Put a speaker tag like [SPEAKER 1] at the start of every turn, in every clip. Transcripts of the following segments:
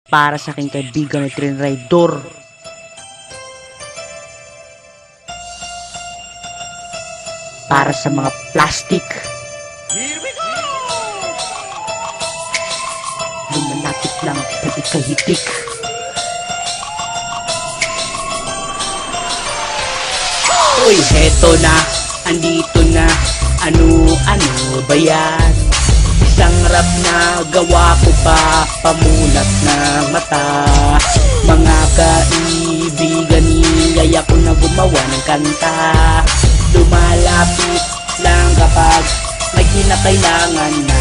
[SPEAKER 1] para sa aking kaibigan na train rider. Para sa mga plastic. Lumalapit lang pag ikahitik. Uy, heto na, andito na, ano ba yan? Isang rap na gawa ko pa, pamulat ng mata. Mga kaibigan, niyaya ko na gumawa ng kanta. Lumalapit lang kapag may kinakailangan na.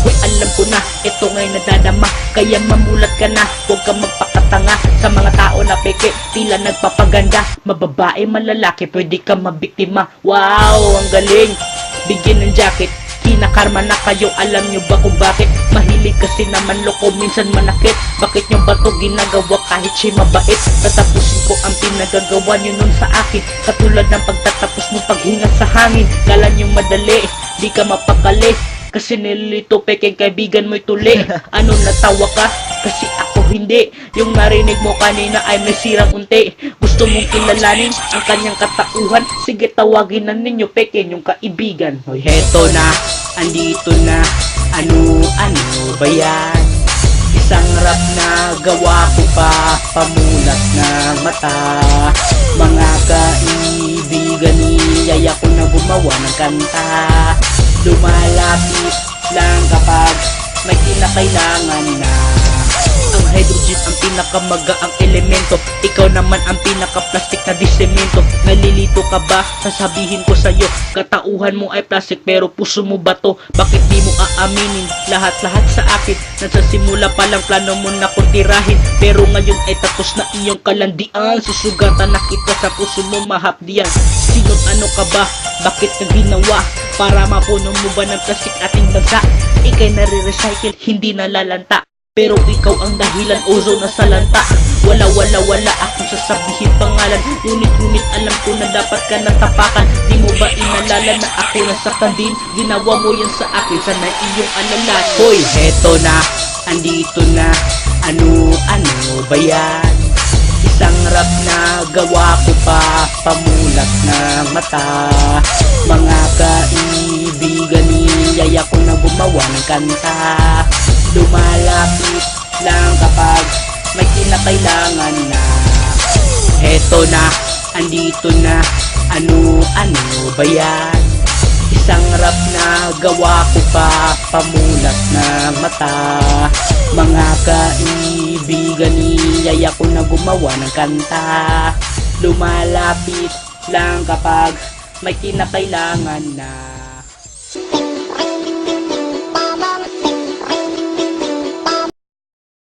[SPEAKER 1] Uy, alam ko na, ito ngay nadadama, kaya mamulat ka na, huwag kang magpakatanga sa mga tao na peke, tila nagpapaganda. Mababae, malalaki, pwede ka mabiktima. Wow, ang galing, bigyan ng jacket. Kinakarma na kayo, alam nyo ba kung bakit? Mahilig kasi naman loko, minsan manakit. Bakit nyo ba to ginagawa kahit siya mabait? Tatapusin ko ang pinagagawa nyo nun sa akin, katulad ng pagtatapos mo paghinga sa hangin. Kala nyo madali, di ka mapakali, kasi nililito pekeng kaibigan mo'y tuli. Ano, natawa ka? Kasi ako hindi. Yung narinig mo kanina ay may sirang unti. Gusto mong kilalanin ang kanyang katauhan? Sige, tawagin na ninyo pekeng yung kaibigan. Hoy, heto na, andito na, ano ba yan? Isang rap na gawa ko pa, pamulat ng mata. Mga kaibigan, niyaya ko na gumawa ng kanta. Lumalapit lang kapag may kinakailangan na. Ang hydrogen ang pinakamagaang elemento, ikaw naman ang pinaka-plastic na disemento. Nalilito ka ba? Sasabihin ko sa'yo, katauhan mo ay plastic pero puso mo bato. Bakit di mo aaminin lahat-lahat sa akin? Nasa simula pa lang plano mo na kong tirahin, pero ngayon ay tapos na iyong kalandian. Susugatan na kita sa puso mo mahapdiyan. Sino't ano ka ba? Bakit ka ginawa? Para mapuno mo ba ng plastic ating bansa? Ika'y nare-recycle, hindi nalalanta, pero ikaw ang dahilan, ozone na sa lanta. Wala akong sasabihin pangalan, ngunit alam ko na dapat ka natapakan. Di mo ba inalala na ako nasaktan din? Ginawa mo yan sa akin, sana iyong alalan. Hoy, heto na, andito na, ano ba yan? Isang rap na gawa ko pa, pamulat ng mata. Mga kaibigan, niyaya ko na gumawa ng kanta. Lumalapit lang kapag may kinakailangan na. Heto na, andito na, ano ba yan? Isang rap na gawa ko pa, pamulat ng mata. Mga kaibigan, niyaya ko na gumawa ng kanta. Lumalapit lang kapag may kinakailangan na.